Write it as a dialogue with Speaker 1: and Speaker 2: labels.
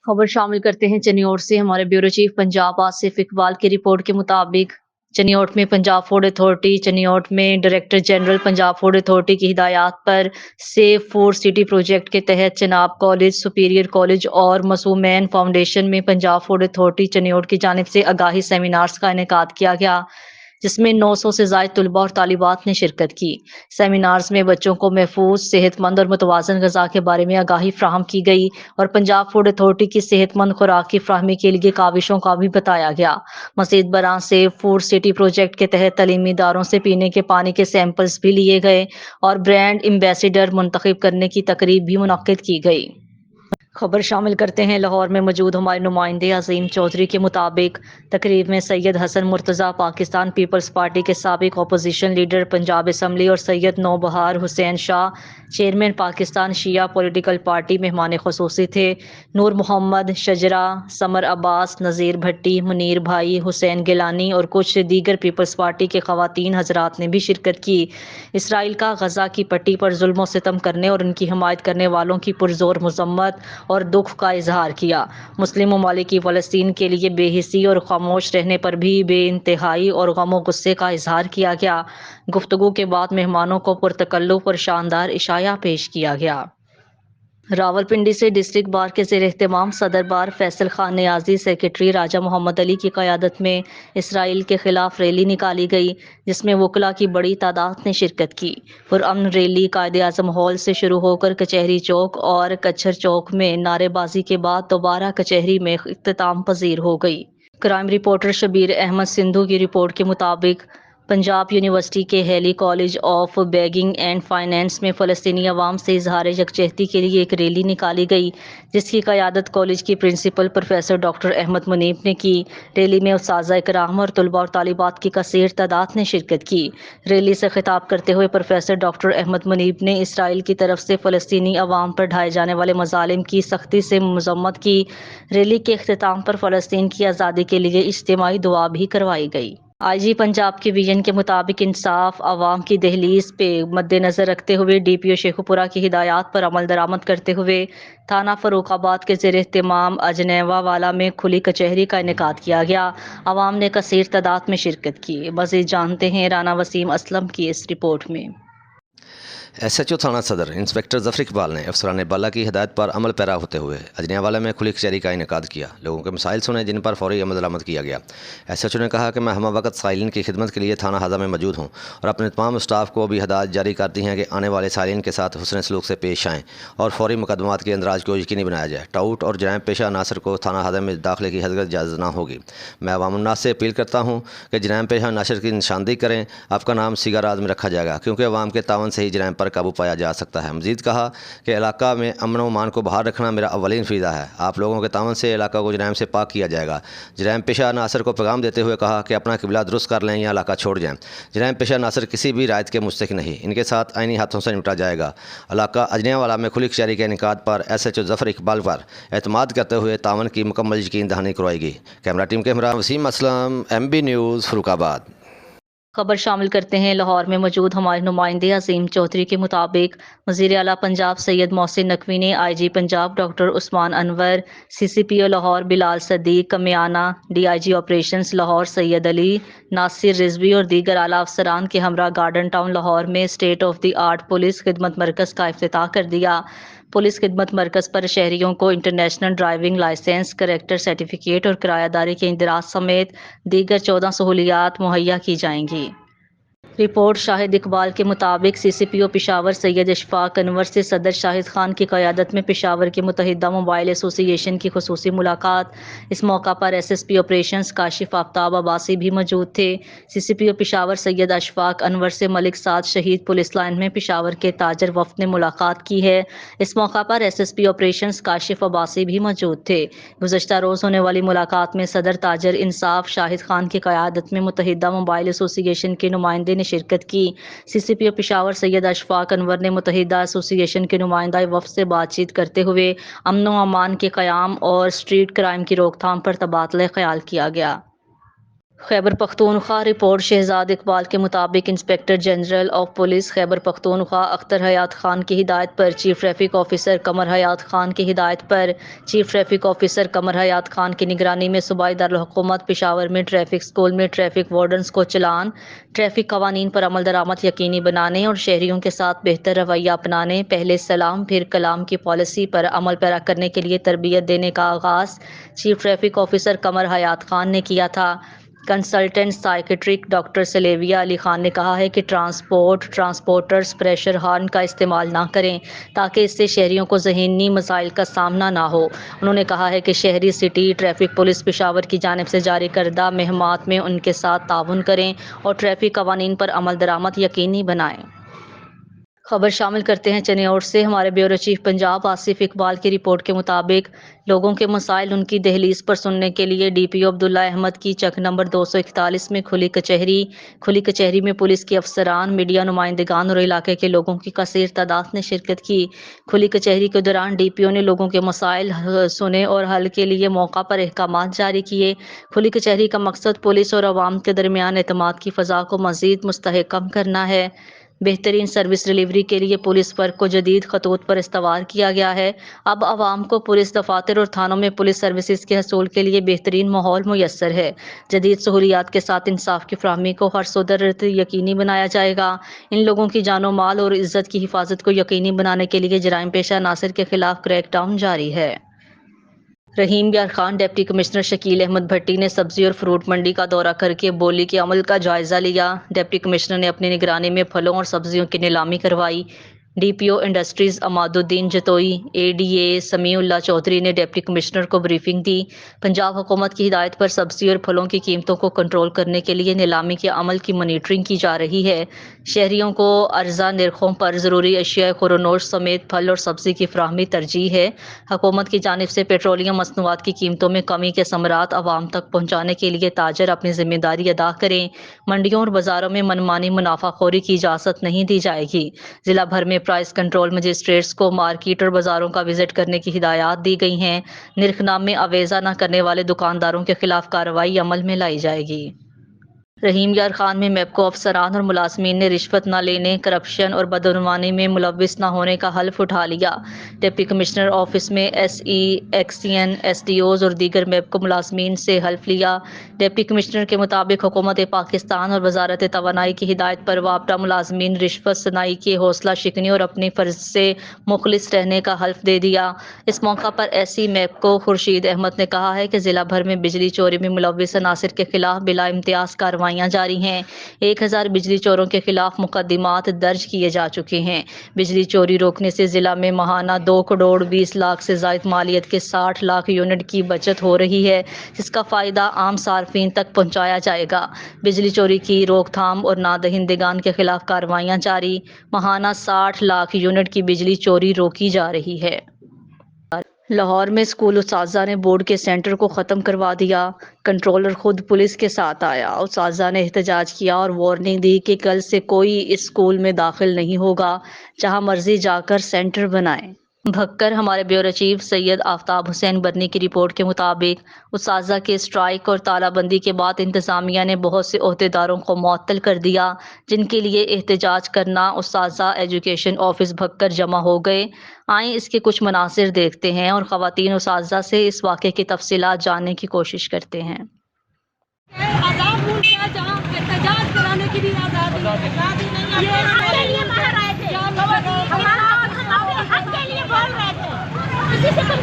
Speaker 1: खबर शामिल करते हैं चनियोट से। हमारे ब्यूरो चीफ पंजाब आसिफ इकबाल की रिपोर्ट के मुताबिक चनियोट में पंजाब फूड अथॉरिटी चनियोट में director general Punjab food authority की हिदायत पर सेफ फूड सिटी प्रोजेक्ट के तहत चनाब कॉलेज, सुपीरियर कॉलेज और मसूमैन फाउंडेशन में पंजाब फूड अथॉरिटी चनियोट की जानिब से आगाही सेमिनार्स का इनेकाद किया गया, जिसमें 900 से ज़ायद तलबा और तालिबात ने शिरकत की। सेमिनार्स में बच्चों को महफूज, सेहतमंद और मुतवाज़न ग़िज़ा के बारे में आगाही फ्राहम की गई और पंजाब फूड अथॉरिटी की सेहतमंद खुराक की फ्राहमी के लिए काविशों का भी बताया गया। मज़ीद बरां सेफ फूड सिटी प्रोजेक्ट के तहत तलीमी इदारों से पीने के पानी के सैंपल्स भी लिए गए और ब्रांड एम्बेसडर मुंतखब करने की तकरीब भी मुनक्किद की गई। खबर शामिल करते हैं लाहौर में मौजूद हमारे नुमाइंदे अजीम चौधरी के मुताबिक तकरीब में सैयद हसन मुर्तज़ा, पाकिस्तान पीपल्स पार्टी के साबिक अपोजिशन लीडर पंजाब असम्बली, और सैयद नौबहार हुसैन शाह, चेयरमैन पाकिस्तान शिया पॉलिटिकल पार्टी, मेहमान खुसूसी थे। नूर मोहम्मद, शजरा, समर अब्बास, नज़ीर भट्टी, मुनीर भाई, हुसैन गिलानी और कुछ दीगर पीपल्स पार्टी के ख़वातीन हजरात ने भी शिरकत की। इसराइल का गजा की पट्टी पर जुल्म सितम करने और उनकी हमायत करने वालों की पुरजोर मजम्मत और दुख का इजहार किया। मुस्लिम ममालिक की फ़लस्तीन के लिए बेहिसी और खामोश रहने पर भी बेइंतहाई और गम गुस्से का इजहार किया गया। गुफ्तगू के बाद मेहमानों को पुरतकल्लुफ़ और शानदार इशाया पेश किया गया। रावलपिंडी से डिस्ट्रिक्ट बार के ज़ेर एहतमाम सदर बार फैसल खान नियाजी, सेक्रेटरी राजा मोहम्मद अली की क़यादत में इसराइल के ख़िलाफ़ रैली निकाली गई, जिसमें वकला की बड़ी तादाद ने शिरकत की। पुरअमन रैली कायद-ए-आज़म हॉल से शुरू होकर कचहरी चौक और कच्छर चौक में नारेबाजी के बाद दोबारा कचहरी में इख्तिताम पजीर हो गई। क्राइम रिपोर्टर शबीर अहमद सिंधु की रिपोर्ट के मुताबिक पंजाब यूनिवर्सिटी के Hailey college of banking and finance में फ़लस्तीनी अवाम से इजहार यकजहती के लिए एक रैली निकाली गई, जिसकी क़यादत कॉलेज की principal professor doctor Ahmed Munib ने की। रैली में उस्ताज़ा इकराम और तलबा और तालिबात की कसीर तादाद ने शिरकत की। रैली से खिताब करते हुए प्रोफेसर डॉक्टर अहमद मुनीब ने इसराइल की तरफ से फ़लस्तीनी अवाम पर ढाए जाने वाले मज़ालिम की सख्ती से मज़म्मत की। रैली के अख्तिताम पर फ़लस्तीन की आज़ादी के लिए इज्तिमाई दुआ भी करवाई गई। आईजी पंजाब के विजन के मुताबिक इंसाफ अवाम की दहलीज पे मद्देनजर रखते हुए डीपीओ शेखुपुरा की हिदायत पर अमल दरामद करते हुए थाना फर्रुखाबाद के ज़ेर एहतमाम अजनेवा वाला में खुली कचहरी का इनेकाद किया गया। अवाम ने कसीर तादाद में शिरकत की। मज़ीद जानते हैं राना वसीम असलम की इस रिपोर्ट में।
Speaker 2: एसएचओ थाना सदर इंस्पेक्टर जफर इकबाल ने अफसरान बाला की हिदायत पर अमल पैरा होते हुए अजनियावाला में खुली कचहरी का इनेकाद किया। लोगों के मसाइल सुने जिन पर फौरी अमल दरामद किया गया। एसएचओ ने कहा कि मैं हम वक्त साइलिन की खिदमत के लिए थाना हाजा में मौजूद हूँ और अपने तमाम स्टाफ को भी हिदायत जारी करती हैं कि आने वाले साइलिन के साथ हुस्न सलूक से पेश आएँ और फौरी मुकदमात के अंदराज को यकीनी बनाया जाए। टाउट और जराइम पेशा अनासर को थाना हाजा में दाखिले की हरगज़ इजाज़त न होगी। मैं अवामुन्नास से अपील करता हूँ कि जराइम पेशा अनासर की निशानदेही करें। आपका नाम सिगाराज में रखा जाएगा क्योंकि अवाम के तावन से ही जराइम पर काबू पाया जा सकता है। मज़ीद कहा कि इलाका में अमन व अमान को बहाल रखना मेरा अवलीन फ़रीज़ा है। आप लोगों के तावन से इलाका को जराइम से पाक किया जाएगा। जराइम पेशा नासर को पैगाम देते हुए कहा कि अपना किबला दुरुस्त कर लें या इलाका छोड़ जाएँ। जराइम पेशा नासर किसी भी रायत के मुस्तहिक नहीं, इनके साथ आईनी हाथों से निपटा जाएगा। इलाका अजनियावाला में खुली कचहरी के इनेकाद पर एसएचओ जफर इकबाल पर एतमाद करते हुए तावन की मुकम्मल यकीन दहानी करवाएगी। कैमरा टीम के हमरा वसीम असलम, MB न्यूज़, फर्रुखाबाद।
Speaker 1: खबर शामिल करते हैं लाहौर में मौजूद हमारे नुमाइंदे अजीम चौधरी के मुताबिक वज़ीर आला पंजाब सैयद मोहसिन नकवी ने IG Punjab doctor Usman Anwar, CCPO Lahore Bilal Sadiq Kamiana, DIG operations Lahore Syed Ali, Nasir Rizvi और दीगर आला अफसरान के हमरा गार्डन टाउन लाहौर में state of the art police खिदमत मरकज़ का इफ्तिताह कर दिया। पुलिस खिदमत मरकज़ पर शहरियों को international driving licence, character certificate और किरायादारी के इंदराज समेत दीगर 14 सहूलियात मुहैया की जाएंगी। रिपोर्ट शाहिद इकबाल के मुताबिक CCPO पेशावर सैयद अशफाक अनवर से सदर शाहिद खान की क़यादत में पेशावर के मुत्तहिदा मोबाइल एसोसिएशन की खुसूसी मुलाकात। इस मौका पर SSP ऑपरेशंस काशिफ आफ्ताब अब्बासी भी मौजूद थे। CCPO पेशावर सैयद अशफाक अनवर से मलिक साद शहीद पुलिस लाइन में पेशावर के ताजर वफ़द ने मुलाकात की है। इस मौका पर SSP ऑपरेशंस काशिफ अब्बासी भी मौजूद थे। गुज़श्ता रोज़ होने वाली मुलाकात में सदर ताजर इंसाफ शाहिद खान की क़यादत में मुत्तहिदा मोबाइल एसोसिएशन के नुमाइंदे ने शिरकत की। CCPO पेशावर सैयद अशफाक अनवर ने मुत्तहिदा एसोसिएशन के नुमाइंदा वफ़द से बातचीत करते हुए अमन व अमान के क़याम और स्ट्रीट क्राइम की रोकथाम पर तबादला ख्याल किया गया। خیبر پختونخوا رپورٹ شہزاد اقبال کے مطابق inspector general of police Khyber Pakhtunkhwa Akhtar حیات خان کی ہدایت پر چیف ٹریفک آفیسر قمر حیات خان کی ہدایت پر چیف ٹریفک آفیسر قمر حیات خان کی نگرانی میں صوبائی دارالحکومت پشاور میں ٹریفک اسکول میں ٹریفک وارڈنز کو چلان، ٹریفک قوانین پر عمل درآمد یقینی بنانے اور شہریوں کے ساتھ بہتر رویہ اپنانے، پہلے سلام پھر کلام کی پالیسی پر عمل پیرا کرنے کے لیے تربیت دینے کا آغاز چیف ٹریفک آفیسر قمر حیات خان نے کیا تھا۔ Consultant psychiatric doctor سلیویا Ali Khan نے کہا ہے کہ ٹرانسپورٹرز پریشر ہارن کا استعمال نہ کریں تاکہ اس سے شہریوں کو ذہنی مسائل کا سامنا نہ ہو۔ انہوں نے کہا ہے کہ شہری سٹی ٹریفک پولیس پشاور کی جانب سے جاری کردہ مہمات میں ان کے ساتھ تعاون کریں اور ٹریفک قوانین پر عمل درآمد یقینی بنائیں۔ خبر شامل کرتے ہیں چنیوٹ سے۔ ہمارے بیورو چیف پنجاب آصف اقبال کی رپورٹ کے مطابق لوگوں کے مسائل ان کی دہلیز پر سننے کے لیے ڈی پی او عبداللہ احمد کی چک نمبر 241 میں کھلی کچہری میں پولیس کے افسران، میڈیا نمائندگان اور علاقے کے لوگوں کی کثیر تعداد نے شرکت کی۔ کھلی کچہری کے دوران ڈی پی او نے لوگوں کے مسائل سنے اور حل کے لیے موقع پر احکامات جاری کیے۔ کھلی کچہری کا مقصد پولیس اور عوام کے درمیان اعتماد کی فضا کو مزید مستحکم کرنا ہے۔ بہترین سروس ڈیلیوری کے لیے پولیس ورک کو جدید خطوط پر استوار کیا گیا ہے۔ اب عوام کو پولیس دفاتر اور تھانوں میں پولیس سروسز کے حصول کے لیے بہترین ماحول میسر ہے۔ جدید سہولیات کے ساتھ انصاف کی فراہمی کو ہر صورت یقینی بنایا جائے گا۔ ان لوگوں کی جان و مال اور عزت کی حفاظت کو یقینی بنانے کے لیے جرائم پیشہ عناصر کے خلاف کریک ڈاؤن جاری ہے۔ رحیم یار خان ڈپٹی کمشنر شکیل احمد بھٹی نے سبزی اور فروٹ منڈی کا دورہ کر کے بولی کے عمل کا جائزہ لیا۔ ڈپٹی کمشنر نے اپنی نگرانی میں پھلوں اور سبزیوں کی نیلامی کروائی۔ D P O industries Imad Uddin Jatoi, a D A سمیع اللہ چودھری نے ڈپٹی کمشنر کو بریفنگ دی۔ پنجاب حکومت کی ہدایت پر سبزی اور پھلوں کی قیمتوں کو کنٹرول کرنے کے لیے نیلامی کے عمل کی مانیٹرنگ کی جا رہی ہے۔ شہریوں کو ارزاں نرخوں پر ضروری اشیاء خورنوش سمیت پھل اور سبزی کی فراہمی ترجیح ہے۔ حکومت کی جانب سے پیٹرولیم مصنوعات کی قیمتوں میں کمی کے ثمرات عوام تک پہنچانے کے لیے تاجر اپنی ذمہ داری ادا کریں۔ منڈیوں اور بازاروں میں منمانی منافع خوری کی اجازت نہیں دی جائے گی۔ ضلع بھر میں پرائس کنٹرول مجسٹریٹس کو مارکیٹ اور بازاروں کا وزٹ کرنے کی ہدایات دی گئی ہیں۔ نرخ نامے آویزہ نہ کرنے والے دکانداروں کے خلاف کارروائی عمل میں لائی جائے گی۔ رحیم یار خان میں میپکو افسران اور ملازمین نے رشوت نہ لینے، کرپشن اور بدعنوانی میں ملوث نہ ہونے کا حلف اٹھا لیا۔ ڈپٹی کمشنر آفس میں S E, XEN, S D Os اور دیگر میپکو ملازمین سے حلف لیا۔ ڈپٹی کمشنر کے مطابق حکومت پاکستان اور وزارت توانائی کی ہدایت پر وابستہ ملازمین رشوت ستانی کی حوصلہ شکنی اور اپنی فرض سے مخلص رہنے کا حلف دے دیا۔ اس موقع پر ایس ای میپکو خورشید احمد نے کہا ہے کہ ضلع بھر میں بجلی چوری میں ملوث عناصر کے خلاف بلا امتیاز کارروائیاں جاری ہیں۔ 1000 بجلی چوروں کے خلاف مقدمات درج کیے جا چکے ہیں۔ بجلی چوری روکنے سے ضلع میں ماہانہ 2 کروڑ 20 لاکھ سے زائد مالیت کے 60 لاکھ یونٹ کی بچت ہو رہی ہے، جس کا فائدہ عام صارفین تک پہنچایا جائے گا۔ بجلی چوری کی روک تھام اور نادہندگان کے خلاف کارروائیاں جاری، ماہانہ 60 لاکھ یونٹ کی بجلی چوری روکی جا رہی ہے۔ لاہور میں اسکول اساتذہ نے بورڈ کے سینٹر کو ختم کروا دیا۔ کنٹرولر خود پولیس کے ساتھ آیا۔ اساتذہ نے احتجاج کیا اور وارننگ دی کہ کل سے کوئی اس اسکول میں داخل نہیں ہوگا، جہاں مرضی جا کر سینٹر بنائیں۔ بھکر ہمارے بیورو چیف سید آفتاب حسین برنی کی رپورٹ کے مطابق اساتذہ کے اسٹرائیک اور تالہ بندی کے بعد انتظامیہ نے بہت سے عہدیداروں کو معطل کر دیا، جن کے لیے احتجاج کرنا اساتذہ ایجوکیشن آفس بھکر جمع ہو گئے۔ آئیں اس کے کچھ مناظر دیکھتے ہیں اور خواتین اساتذہ سے اس واقعے کی تفصیلات جاننے کی کوشش کرتے ہیں۔
Speaker 3: آزاد ملک ہے جہاں احتجاج کرانے کی بھی آزادی نہیں ہے۔ ہمارے لیے باہر آئے تھے، ہمارے حق کے لیے بول رہے تھے، کسی سے کوئی